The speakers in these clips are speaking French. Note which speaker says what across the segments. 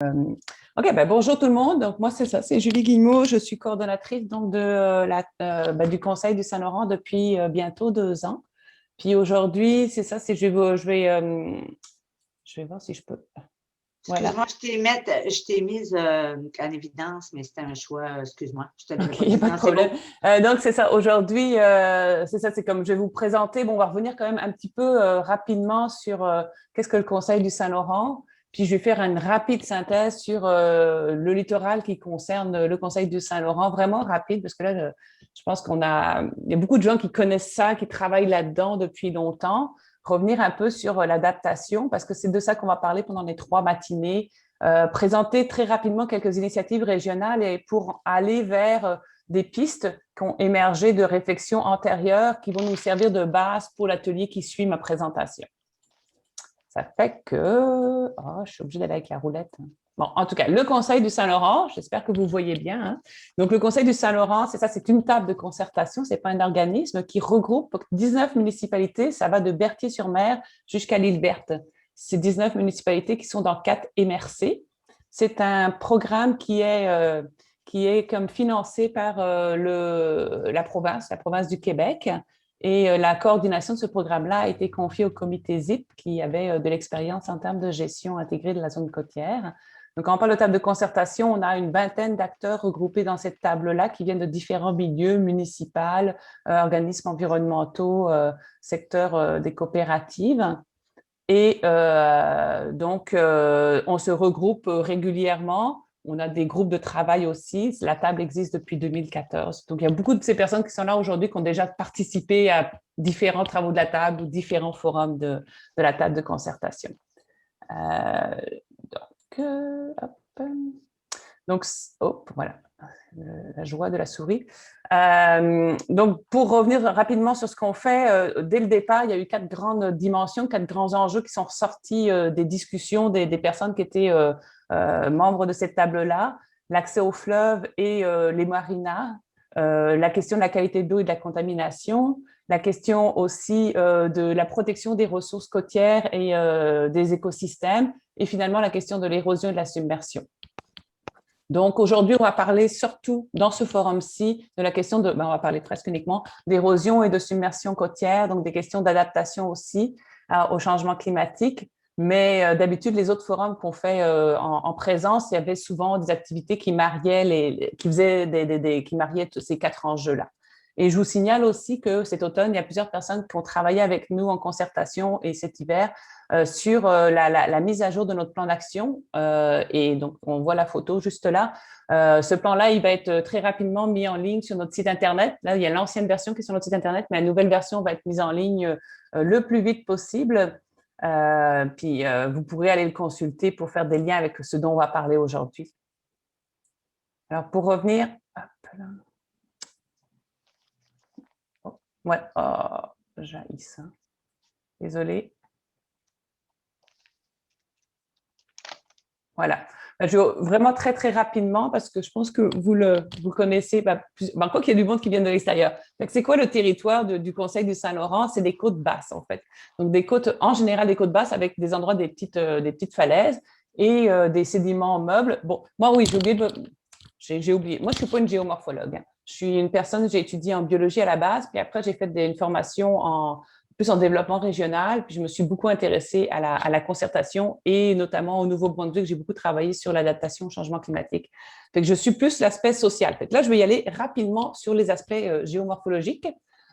Speaker 1: OK, ben, bonjour tout le monde. Donc, moi, c'est ça, c'est Julie Guillemot. Je suis coordonnatrice donc, du Conseil du Saint-Laurent depuis bientôt 2 ans. Puis aujourd'hui, c'est ça, je vais voir si je peux. Voilà.
Speaker 2: Excuse-moi, je t'ai mise en évidence, mais c'était un choix. Excuse-moi, je te l'avais
Speaker 1: OK,
Speaker 2: pas
Speaker 1: il n'y a
Speaker 2: dit.
Speaker 1: pas de
Speaker 2: Non, c'est
Speaker 1: problème.
Speaker 2: beau.
Speaker 1: Donc, c'est ça. Aujourd'hui, c'est ça, c'est comme je vais vous présenter. Bon, on va revenir quand même un petit peu rapidement sur qu'est-ce que le Conseil du Saint-Laurent. Puis, je vais faire une rapide synthèse sur le littoral qui concerne le Conseil du Saint-Laurent, vraiment rapide, parce que là, je pense il y a beaucoup de gens qui connaissent ça, qui travaillent là-dedans depuis longtemps. Revenir un peu sur l'adaptation, parce que c'est de ça qu'on va parler pendant les 3 matinées, présenter très rapidement quelques initiatives régionales et pour aller vers des pistes qui ont émergé de réflexions antérieures qui vont nous servir de base pour l'atelier qui suit ma présentation. Ça fait que... Oh, je suis obligée d'aller avec la roulette. Bon, en tout cas, le Conseil du Saint-Laurent, j'espère que vous voyez bien. Hein. Donc, le Conseil du Saint-Laurent, c'est ça, c'est une table de concertation, ce n'est pas un organisme qui regroupe 19 municipalités, ça va de Berthier-sur-Mer jusqu'à l'île Berthe. C'est 19 municipalités qui sont dans 4 MRC. C'est un programme qui est comme financé par la province du Québec. Et la coordination de ce programme-là a été confiée au comité ZIP qui avait de l'expérience en termes de gestion intégrée de la zone côtière. Donc, quand on parle de table de concertation, on a une vingtaine d'acteurs regroupés dans cette table-là qui viennent de différents milieux, municipaux, organismes environnementaux, secteurs des coopératives. Et donc, on se regroupe régulièrement. On a des groupes de travail aussi. La table existe depuis 2014. Donc, il y a beaucoup de ces personnes qui sont là aujourd'hui qui ont déjà participé à différents travaux de la table ou différents forums de la table de concertation. Euh, hop. Donc, voilà, la joie de la souris. Donc, pour revenir rapidement sur ce qu'on fait, dès le départ, il y a eu 4 grandes dimensions, 4 grands enjeux qui sont ressortis des discussions des personnes qui étaient membres de cette table-là. L'accès aux fleuves et les marinas, la question de la qualité de l'eau et de la contamination, la question aussi de la protection des ressources côtières et des écosystèmes, et finalement la question de l'érosion et de la submersion. Donc, aujourd'hui, on va parler surtout dans ce forum-ci de la question on va parler presque uniquement d'érosion et de submersion côtière, donc des questions d'adaptation aussi au changement climatique. Mais d'habitude, les autres forums qu'on fait en présence, il y avait souvent des activités qui mariaient qui mariaient ces 4 enjeux-là. Et je vous signale aussi que cet automne, il y a plusieurs personnes qui ont travaillé avec nous en concertation et cet hiver sur la mise à jour de notre plan d'action. Et donc, on voit la photo juste là. Ce plan-là, il va être très rapidement mis en ligne sur notre site Internet. Là, il y a l'ancienne version qui est sur notre site Internet, mais la nouvelle version va être mise en ligne le plus vite possible. Puis, vous pourrez aller le consulter pour faire des liens avec ce dont on va parler aujourd'hui. Alors, pour revenir... Hop là. Oh, ouais, oh, j'haïs ça. Désolée. Voilà. Je vais vraiment très, très rapidement parce que je pense que vous connaissez, quoi qu'il y ait du monde qui vient de l'extérieur. C'est quoi le territoire du Conseil du Saint-Laurent? C'est des côtes basses, en fait. Donc, des côtes, en général, des côtes basses avec des endroits, des petites falaises et des sédiments meubles. Bon, moi, oui, j'ai oublié. Moi, je ne suis pas une géomorphologue. Hein. Je suis une personne, j'ai étudié en biologie à la base, puis après, j'ai fait une formation plus en développement régional, puis je me suis beaucoup intéressée à la concertation et notamment au Nouveau-Brunswick, j'ai beaucoup travaillé sur l'adaptation au changement climatique. Fait que je suis plus l'aspect social. Fait que là, je vais y aller rapidement sur les aspects géomorphologiques,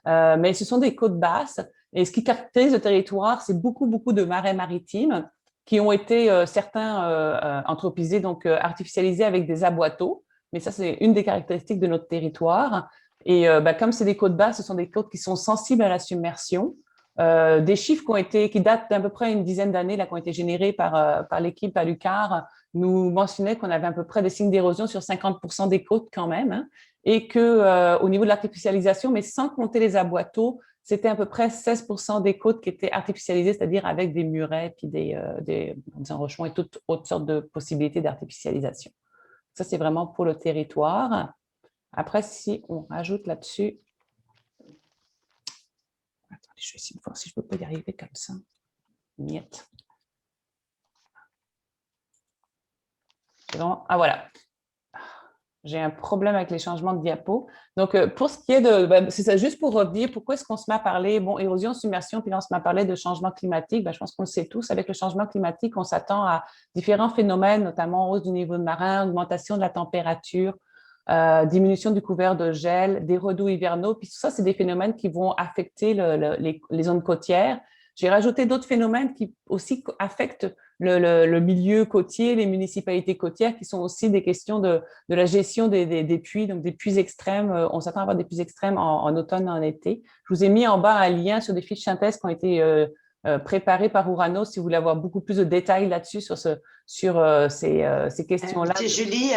Speaker 1: mais ce sont des côtes basses et ce qui caractérise le territoire, c'est beaucoup, beaucoup de marais maritimes qui ont été certains anthropisés, donc artificialisés avec des aboiteaux. Mais ça, c'est une des caractéristiques de notre territoire. Et comme c'est des côtes basses, ce sont des côtes qui sont sensibles à la submersion. Des chiffres qui datent d'à peu près une dizaine d'années, qui ont été générés par l'équipe à l'UQAR, nous mentionnaient qu'on avait à peu près des signes d'érosion sur 50% des côtes quand même, hein, et qu'au niveau de l'artificialisation, mais sans compter les aboiteaux, c'était à peu près 16% des côtes qui étaient artificialisées, c'est-à-dire avec des murets, puis des enrochements et toutes autres sortes de possibilités d'artificialisation. Ça, c'est vraiment pour le territoire. Après, si on rajoute là-dessus... Attendez, je vais essayer de voir si je ne peux pas y arriver comme ça. Miette. Ah, voilà. J'ai un problème avec les changements de diapo. Donc, pour ce qui est de, ben, c'est ça, juste pour revenir, pourquoi est-ce qu'on se met à parler, bon, érosion, submersion, puis là, on se met à parler de changement climatique. Ben, je pense qu'on le sait tous. Avec le changement climatique, on s'attend à différents phénomènes, notamment hausse du niveau de marin, augmentation de la température, diminution du couvert de gel, des redoux hivernaux. Puis tout ça, c'est des phénomènes qui vont affecter les zones côtières. J'ai rajouté d'autres phénomènes qui aussi affectent le milieu côtier, les municipalités côtières, qui sont aussi des questions de la gestion des puits, donc des puits extrêmes. On s'attend à avoir des puits extrêmes en automne et en été. Je vous ai mis en bas un lien sur des fiches synthèses qui ont été préparées par Urano si vous voulez avoir beaucoup plus de détails là-dessus sur ces questions-là.
Speaker 2: Julie,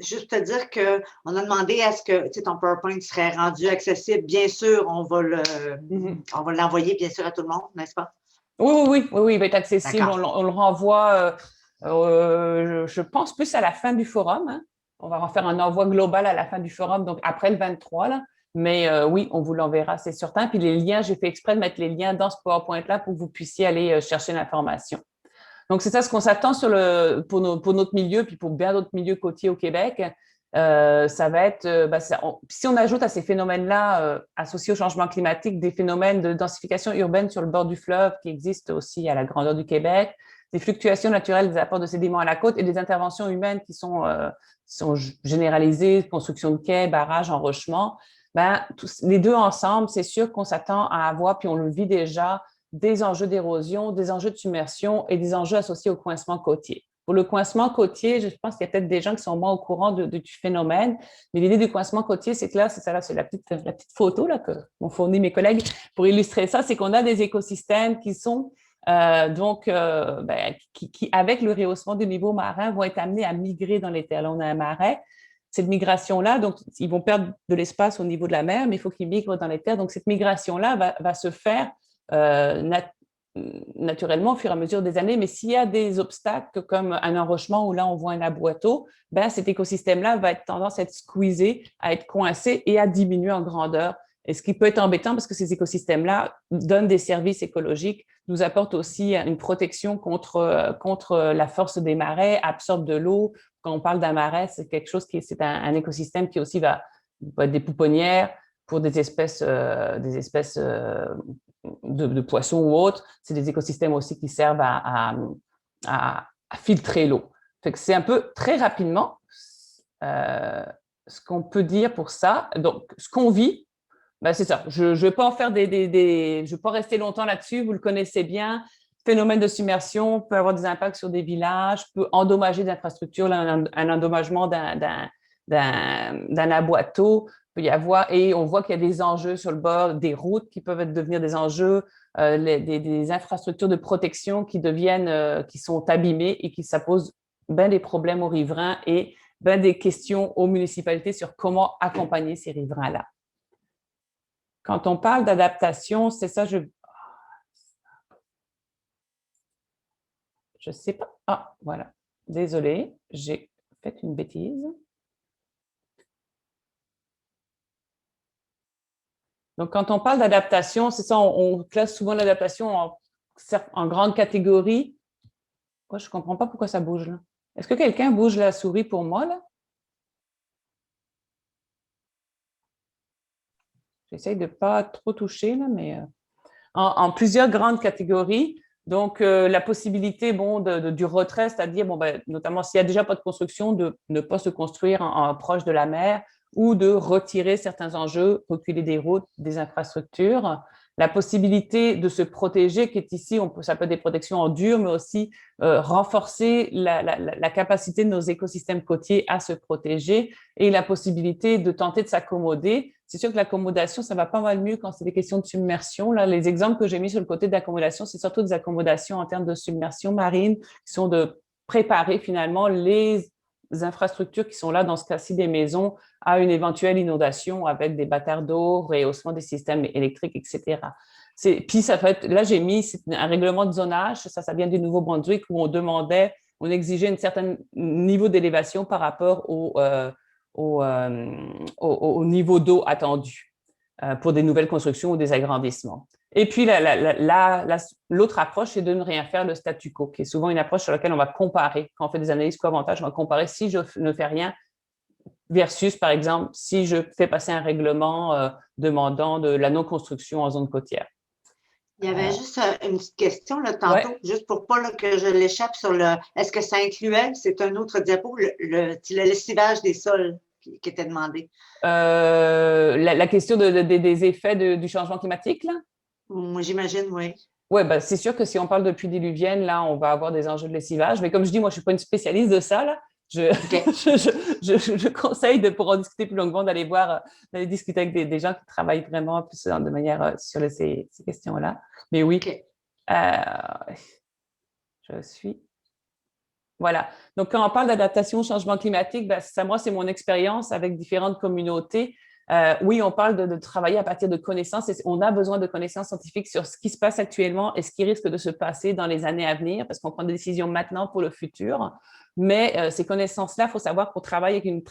Speaker 2: juste te dire qu'on a demandé à ce que ton PowerPoint serait rendu accessible. Bien sûr, on va l'envoyer, bien sûr, à tout le monde, n'est-ce pas?
Speaker 1: Oui, il va être accessible. On le renvoie, je pense, plus à la fin du forum. Hein. On va en faire un envoi global à la fin du forum, donc après le 23. Là. Mais oui, on vous l'enverra, c'est certain. Puis les liens, j'ai fait exprès de mettre les liens dans ce PowerPoint-là pour que vous puissiez aller chercher l'information. Donc, c'est ça ce qu'on s'attend pour notre milieu, puis pour bien d'autres milieux côtiers au Québec. Ça va être, si on ajoute à ces phénomènes-là associés au changement climatique des phénomènes de densification urbaine sur le bord du fleuve qui existent aussi à la grandeur du Québec, des fluctuations naturelles des apports de sédiments à la côte et des interventions humaines qui sont généralisées, construction de quais, barrages, enrochements, les deux ensemble, c'est sûr qu'on s'attend à avoir, puis on le vit déjà, des enjeux d'érosion, des enjeux de submersion et des enjeux associés au coincement côtier. Pour le coincement côtier, je pense qu'il y a peut-être des gens qui sont moins au courant du phénomène, mais l'idée du coincement côtier, c'est que là, c'est la petite photo là, que m'ont fourni mes collègues pour illustrer ça, c'est qu'on a des écosystèmes qui sont qui, avec le rehaussement du niveau marin, vont être amenés à migrer dans les terres. Là, on a un marais. Cette migration-là, donc, ils vont perdre de l'espace au niveau de la mer, mais il faut qu'ils migrent dans les terres. Donc, cette migration-là va se faire naturellement au fur et à mesure des années, mais s'il y a des obstacles comme un enrochement où là on voit un aboiteau, cet écosystème-là va être tendance à être squeezé, à être coincé et à diminuer en grandeur. Et ce qui peut être embêtant parce que ces écosystèmes-là donnent des services écologiques, nous apportent aussi une protection contre la force des marais, absorbent de l'eau. Quand on parle d'un marais, c'est quelque chose c'est un écosystème qui aussi va être des pouponnières, pour des espèces de poissons ou autres. C'est des écosystèmes aussi qui servent à filtrer l'eau. C'est un peu très rapidement ce qu'on peut dire pour ça. Donc, ce qu'on vit, c'est ça. Je ne vais pas en faire je ne vais pas rester longtemps là-dessus. Vous le connaissez bien. Phénomène de submersion peut avoir des impacts sur des villages, peut endommager des infrastructures, un endommagement d'un aboiteau peut y avoir, et on voit qu'il y a des enjeux sur le bord, des routes qui peuvent devenir des enjeux, des infrastructures de protection qui sont abîmées et ça pose bien des problèmes aux riverains et bien des questions aux municipalités sur comment accompagner ces riverains-là. Quand on parle d'adaptation, c'est ça, je sais pas. Ah, voilà. Désolée, j'ai fait une bêtise. Donc, quand on parle d'adaptation, c'est ça, on classe souvent l'adaptation en grandes catégories. Je ne comprends pas pourquoi ça bouge là. Est-ce que quelqu'un bouge la souris pour moi là? J'essaye de ne pas trop toucher là, mais en plusieurs grandes catégories. Donc, la possibilité du retrait, c'est-à-dire, notamment s'il n'y a déjà pas de construction, de ne pas se construire proche de la mer, ou de retirer certains enjeux, reculer des routes, des infrastructures. La possibilité de se protéger, qui est ici, ça peut être des protections en dur, mais aussi renforcer la capacité de nos écosystèmes côtiers à se protéger et la possibilité de tenter de s'accommoder. C'est sûr que l'accommodation, ça va pas mal mieux quand c'est des questions de submersion. Là, les exemples que j'ai mis sur le côté d'accommodation, c'est surtout des accommodations en termes de submersion marine, qui sont de préparer finalement les infrastructures qui sont là, dans ce cas-ci des maisons, à une éventuelle inondation avec des bâtards d'eau, rehaussement des systèmes électriques, etc. Puis ça peut être, là j'ai mis un règlement de zonage, ça vient du Nouveau-Brunswick où on exigeait un certain niveau d'élévation par rapport au niveau d'eau attendu pour des nouvelles constructions ou des agrandissements. Et puis, l'autre approche, c'est de ne rien faire, le statu quo, qui est souvent une approche sur laquelle on va comparer. Quand on fait des analyses co-avantages, on va comparer si je ne fais rien versus, par exemple, si je fais passer un règlement demandant de la non-construction en zone côtière.
Speaker 2: Il y avait juste une petite question là,
Speaker 1: Ouais.
Speaker 2: tantôt, juste pour pas là, que je l'échappe sur le. Est-ce que ça incluait, c'est un autre diapo, le lessivage des sols qui était demandé?
Speaker 1: La question des effets du changement climatique, là?
Speaker 2: Moi, j'imagine, oui.
Speaker 1: Oui, ben, c'est sûr que si on parle de pluie diluvienne, là, on va avoir des enjeux de lessivage. Mais comme je dis, moi, je ne suis pas une spécialiste de ça, là.
Speaker 2: OK.
Speaker 1: Je conseille, pour en discuter plus longuement, d'aller discuter avec des gens qui travaillent vraiment plus de manière sur ces questions-là. Mais oui,
Speaker 2: OK.
Speaker 1: je suis. Voilà. Donc, quand on parle d'adaptation au changement climatique, ben, ça, moi, c'est mon expérience avec différentes communautés. Oui, on parle de travailler à partir de connaissances et on a besoin de connaissances scientifiques sur ce qui se passe actuellement et ce qui risque de se passer dans les années à venir parce qu'on prend des décisions maintenant pour le futur. Mais ces connaissances-là, il faut savoir qu'on travaille avec une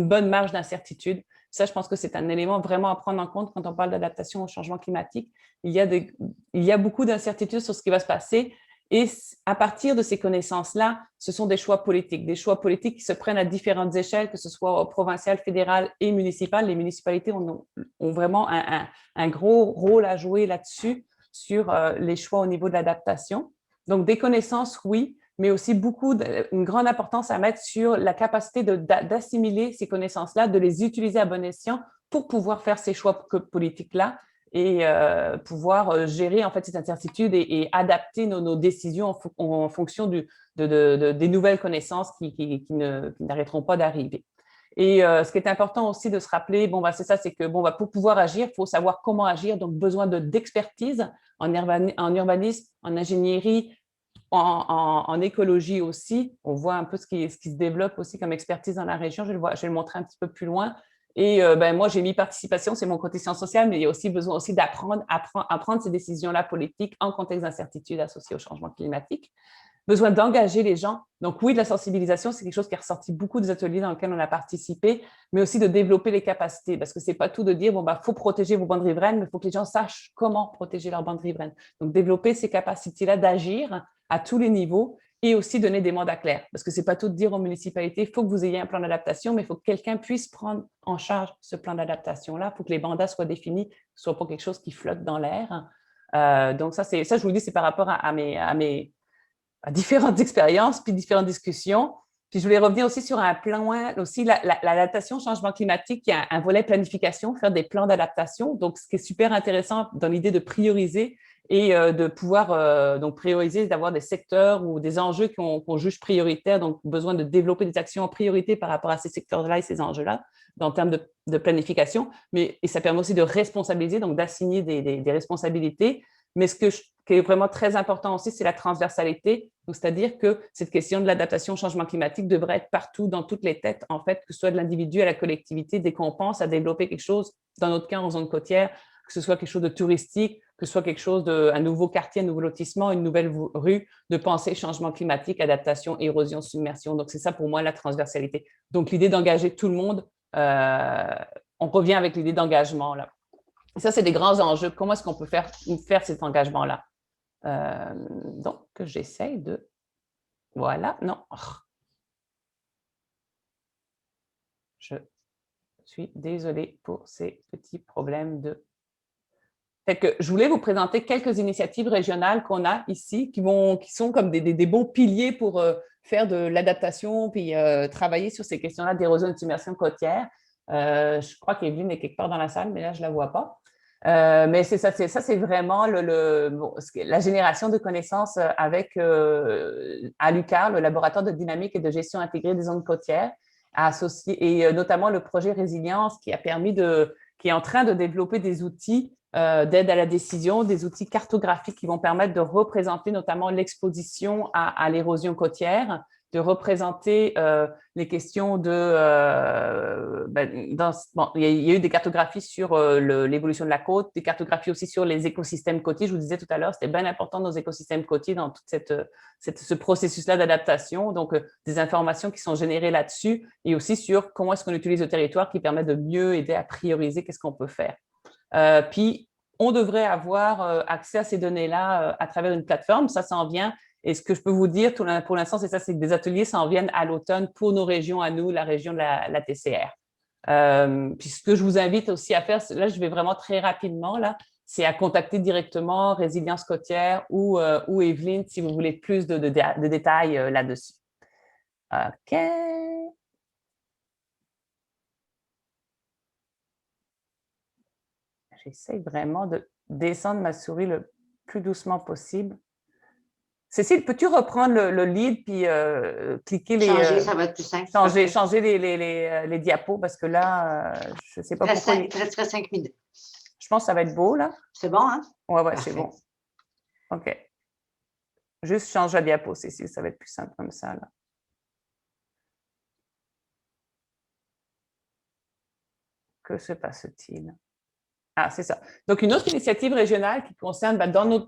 Speaker 1: bonne marge d'incertitude. Ça, je pense que c'est un élément vraiment à prendre en compte quand on parle d'adaptation au changement climatique. Il y a beaucoup d'incertitudes sur ce qui va se passer. Et à partir de ces connaissances-là, ce sont des choix politiques qui se prennent à différentes échelles, que ce soit provinciale, fédérale et municipale. Les municipalités ont vraiment un gros rôle à jouer là-dessus, sur les choix au niveau de l'adaptation. Donc, des connaissances, oui, mais aussi une grande importance à mettre sur la capacité d'assimiler ces connaissances-là, de les utiliser à bon escient pour pouvoir faire ces choix politiques-là et pouvoir gérer en fait cette incertitude et adapter nos décisions en fonction des nouvelles connaissances qui n'arrêteront pas d'arriver. Et ce qui est important aussi de se rappeler, bon, bah, c'est ça, c'est que bon, bah, pour pouvoir agir, il faut savoir comment agir, donc besoin d'expertise en urbanisme, en ingénierie, en écologie aussi. On voit un peu ce qui se développe aussi comme expertise dans la région. Je vais le montrer un petit peu plus loin. Et ben, moi, j'ai mis participation, c'est mon côté sciences sociales, mais il y a aussi besoin aussi d'apprendre à prendre ces décisions-là politiques en contexte d'incertitude associée au changement climatique. Besoin d'engager les gens. Donc oui, de la sensibilisation, c'est quelque chose qui est ressorti beaucoup des ateliers dans lesquels on a participé, mais aussi de développer les capacités, parce que c'est pas tout de dire, bon, bah, faut protéger vos bandes riveraines, mais il faut que les gens sachent comment protéger leurs bandes riveraines. Donc développer ces capacités-là d'agir à tous les niveaux et aussi donner des mandats clairs, parce que c'est pas tout de dire aux municipalités, il faut que vous ayez un plan d'adaptation, mais il faut que quelqu'un puisse prendre en charge ce plan d'adaptation-là, il faut que les mandats soient définis, que ce soit pas quelque chose qui flotte dans l'air. Donc ça, je vous le dis, c'est par rapport à différentes expériences, puis différentes discussions. Puis je voulais revenir aussi sur un plan, aussi l'adaptation au changement climatique, il y a un volet planification, faire des plans d'adaptation. Donc, ce qui est super intéressant dans l'idée de prioriser et de pouvoir donc prioriser, d'avoir des secteurs ou des enjeux qu'on juge prioritaires, donc besoin de développer des actions en priorité par rapport à ces secteurs-là et ces enjeux-là, en termes de planification. Et ça permet aussi de responsabiliser, donc d'assigner des responsabilités. Mais qui est vraiment très important aussi, c'est la transversalité. C'est-à-dire que cette question de l'adaptation au changement climatique devrait être partout, dans toutes les têtes, en fait, que ce soit de l'individu à la collectivité, dès qu'on pense à développer quelque chose, dans notre cas, en zone côtière, que ce soit quelque chose de touristique, que ce soit quelque chose un nouveau quartier, un nouveau lotissement, une nouvelle rue, de penser changement climatique, adaptation, érosion, submersion. Donc, c'est ça pour moi la transversalité. Donc, l'idée d'engager tout le monde, on revient avec l'idée d'engagement là. Ça, c'est des grands enjeux. Comment est-ce qu'on peut faire cet engagement-là? Donc, j'essaie de... Voilà, non. Je suis désolée pour ces petits problèmes de... Fait que je voulais vous présenter quelques initiatives régionales qu'on a ici, qui sont comme des bons piliers pour faire de l'adaptation puis travailler sur ces questions-là d'érosion et de submersion côtière. Je crois qu'Evelyne est quelque part dans la salle, mais là, je ne la vois pas. Mais c'est ça, c'est vraiment la génération de connaissances avec à l'UQAR, le laboratoire de dynamique et de gestion intégrée des zones côtières, associé, et notamment le projet Résilience qui est en train de développer des outils d'aide à la décision, des outils cartographiques qui vont permettre de représenter notamment l'exposition à l'érosion côtière, de représenter les questions il y a eu des cartographies sur l'évolution de la côte, des cartographies aussi sur les écosystèmes côtiers. Je vous disais tout à l'heure, c'était bien important nos écosystèmes côtiers dans tout ce processus-là d'adaptation. Donc, des informations qui sont générées là-dessus et aussi sur comment est-ce qu'on utilise le territoire qui permet de mieux aider à prioriser qu'est-ce qu'on peut faire. Puis, on devrait avoir accès à ces données-là à travers une plateforme. Ça s'en vient. Et ce que je peux vous dire pour l'instant, c'est ça, c'est que des ateliers s'en viennent à l'automne pour nos régions à nous, la région de la TCR. Puis ce que je vous invite aussi à faire, là, je vais vraiment très rapidement, là, c'est à contacter directement Résilience côtière ou Evelyne si vous voulez plus de détails là-dessus. OK. J'essaie vraiment de descendre ma souris le plus doucement possible. Cécile, peux-tu reprendre le lead puis cliquer les…
Speaker 2: Changer, ça va être plus simple.
Speaker 1: Changer les diapos parce que là, je ne sais pas pourquoi…
Speaker 2: Il resterait 5 minutes.
Speaker 1: Je pense que ça va être beau, là.
Speaker 2: C'est bon, hein?
Speaker 1: Oui, c'est bon. OK. Juste change la diapo, Cécile, ça va être plus simple comme ça, là. Que se passe-t-il? Ah, c'est ça. Donc, une autre initiative régionale qui concerne,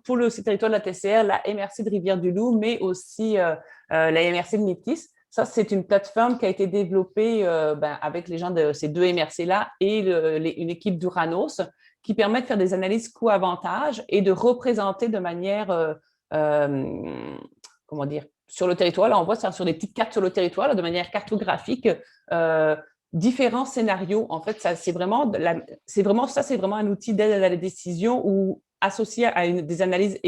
Speaker 1: pour le territoire de la TCR, la MRC de Rivière-du-Loup, mais aussi la MRC de Métis. Ça, c'est une plateforme qui a été développée avec les gens de ces deux MRC-là et une équipe d'Uranos qui permet de faire des analyses coûts-avantages et de représenter de manière, comment dire, sur le territoire. Là, on voit ça sur des petites cartes sur le territoire, là, de manière cartographique, différents scénarios. En fait, c'est vraiment un outil d'aide à la décision ou associé à des analyses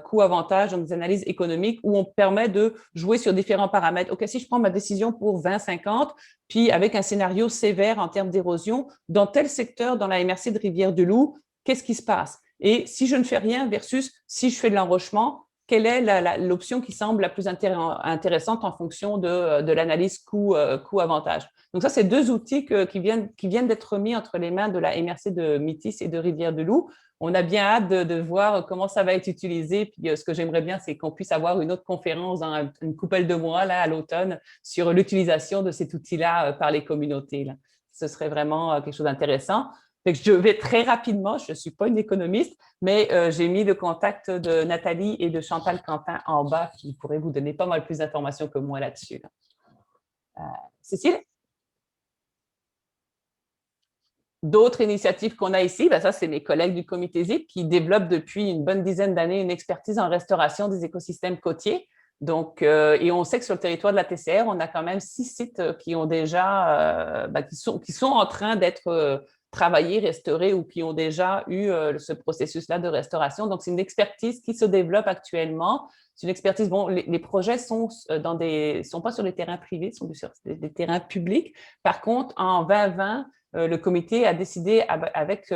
Speaker 1: coût-avantage, donc des analyses économiques où on permet de jouer sur différents paramètres. OK, si je prends ma décision pour 20-50, puis avec un scénario sévère en termes d'érosion, dans tel secteur, dans la MRC de Rivière-du-Loup, qu'est-ce qui se passe? Et si je ne fais rien versus si je fais de l'enrochement, quelle est l'option qui semble la plus intéressante en fonction de l'analyse coût-avantage? Donc ça, c'est deux outils qui viennent d'être mis entre les mains de la MRC de Métis et de Rivière-du-Loup. On a bien hâte de voir comment ça va être utilisé. Puis ce que j'aimerais bien, c'est qu'on puisse avoir une autre conférence dans une couple de mois là, à l'automne sur l'utilisation de cet outil-là par les communautés, là. Ce serait vraiment quelque chose d'intéressant. Je vais très rapidement, je ne suis pas une économiste, mais j'ai mis le contact de Nathalie et de Chantal Quentin en bas qui pourraient vous donner pas mal plus d'informations que moi là-dessus. Cécile? D'autres initiatives qu'on a ici, ça, c'est mes collègues du comité ZIP qui développent depuis une bonne dizaine d'années une expertise en restauration des écosystèmes côtiers. Donc, et on sait que sur le territoire de la TCR, on a quand même 6 sites qui ont déjà, qui sont en train d'être travaillés, restaurés ou qui ont déjà eu ce processus-là de restauration. Donc, c'est une expertise qui se développe actuellement. C'est une expertise, bon, les projets sont pas sur les terrains privés, sont sur des terrains publics. Par contre, en 2020, le comité a décidé avec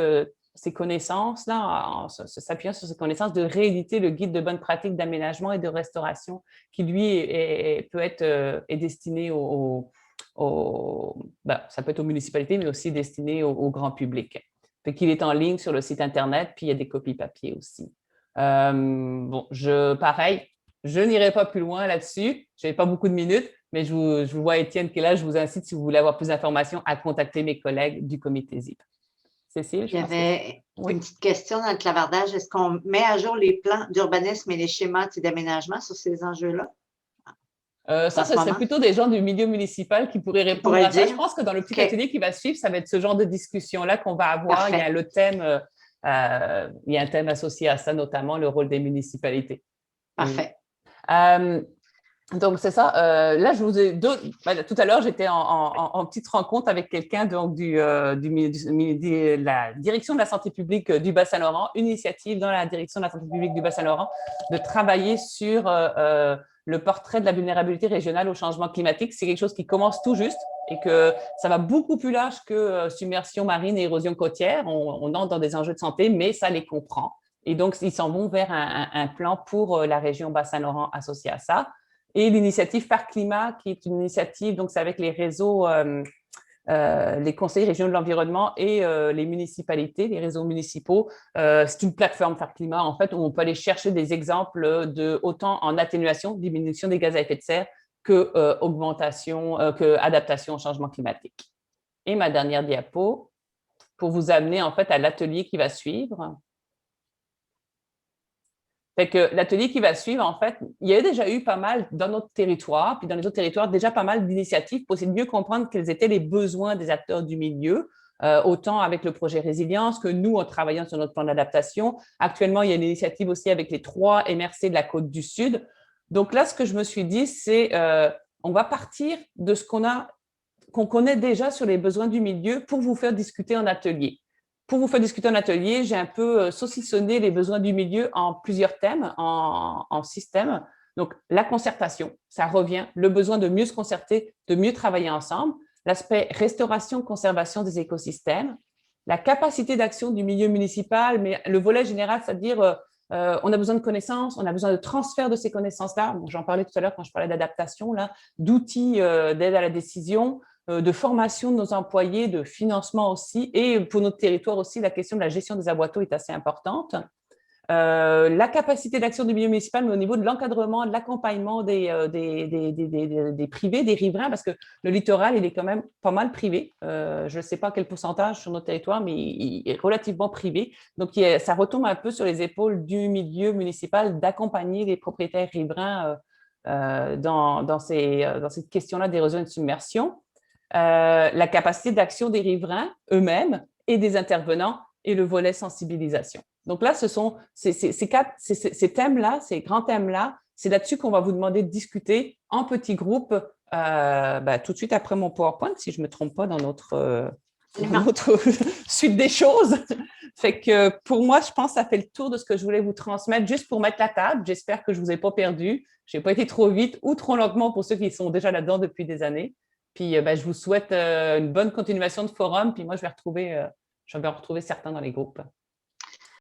Speaker 1: ses connaissances-là, en s'appuyant sur ses connaissances, de rééditer le guide de bonnes pratiques d'aménagement et de restauration qui, lui, est destiné ça peut être aux municipalités, mais aussi destiné au grand public. Fait qu'il est en ligne sur le site Internet, puis il y a des copies papier aussi. Pareil, je n'irai pas plus loin là-dessus. Je n'ai pas beaucoup de minutes, mais je vous vois Étienne qui est là. Je vous incite, si vous voulez avoir plus d'informations, à contacter mes collègues du comité ZIP. Cécile,
Speaker 2: il y avait une petite question dans le clavardage. Est-ce qu'on met à jour les plans d'urbanisme et les schémas d'aménagement sur ces enjeux-là?
Speaker 1: Ça, ce serait plutôt des gens du milieu municipal qui pourraient répondre à ça. Je pense que dans le petit atelier qui va suivre, ça va être ce genre de discussion-là qu'on va avoir. Parfait. Il y a un thème associé à ça, notamment le rôle des municipalités.
Speaker 2: Parfait.
Speaker 1: Donc, c'est ça. Là, je vous ai tout à l'heure, j'étais en petite rencontre avec quelqu'un de la direction de la santé publique du Bas-Saint-Laurent, une initiative dans la direction de la santé publique du Bas-Saint-Laurent de travailler sur le portrait de la vulnérabilité régionale au changement climatique. C'est quelque chose qui commence tout juste et que ça va beaucoup plus large que submersion marine et érosion côtière. On entre dans des enjeux de santé, mais ça les comprend. Et donc, ils s'en vont vers un plan pour la région Bas-Saint-Laurent associé à ça. Et l'initiative Parc Climat, qui est une initiative, donc c'est avec les réseaux, les conseils régionaux de l'environnement et les municipalités, les réseaux municipaux. C'est une plateforme Parc Climat, en fait, où on peut aller chercher des exemples autant en atténuation, diminution des gaz à effet de serre, que adaptation au changement climatique. Et ma dernière diapo, pour vous amener en fait à l'atelier qui va suivre. Fait que l'atelier qui va suivre, en fait, il y a déjà eu pas mal dans notre territoire, puis dans les autres territoires, déjà pas mal d'initiatives pour essayer de mieux comprendre quels étaient les besoins des acteurs du milieu autant avec le projet Résilience que nous, en travaillant sur notre plan d'adaptation. Actuellement, il y a une initiative aussi avec les 3 MRC de la Côte du Sud. Donc là, ce que je me suis dit, c'est on va partir de ce qu'on connaît déjà sur les besoins du milieu pour vous faire discuter en atelier. Pour vous faire discuter en atelier, j'ai un peu saucissonné les besoins du milieu en plusieurs thèmes, en 6 thèmes. Donc, la concertation, ça revient, le besoin de mieux se concerter, de mieux travailler ensemble, l'aspect restauration, conservation des écosystèmes, la capacité d'action du milieu municipal, mais le volet général, c'est-à-dire on a besoin de connaissances, on a besoin de transfert de ces connaissances-là. Bon, j'en parlais tout à l'heure quand je parlais d'adaptation, d'outils d'aide à la décision, de formation de nos employés, de financement aussi, et pour notre territoire aussi, la question de la gestion des aboiteaux est assez importante. La capacité d'action du milieu municipal, mais au niveau de l'encadrement, de l'accompagnement des privés, des riverains, parce que le littoral, il est quand même pas mal privé. Je ne sais pas quel pourcentage sur notre territoire, mais il est relativement privé. Donc, ça retombe un peu sur les épaules du milieu municipal d'accompagner les propriétaires riverains dans cette question-là d'érosion et de submersion. La capacité d'action des riverains eux-mêmes et des intervenants et le volet sensibilisation. Donc là, ce sont ces thèmes-là, ces grands thèmes-là, c'est là-dessus qu'on va vous demander de discuter en petits groupes tout de suite après mon PowerPoint, si je ne me trompe pas dans notre suite des choses. Fait que pour moi, je pense que ça fait le tour de ce que je voulais vous transmettre, juste pour mettre la table. J'espère que je ne vous ai pas perdu. Je n'ai pas été trop vite ou trop lentement pour ceux qui sont déjà là-dedans depuis des années. Puis, je vous souhaite une bonne continuation de forum. Puis moi, je vais en retrouver certains dans les groupes.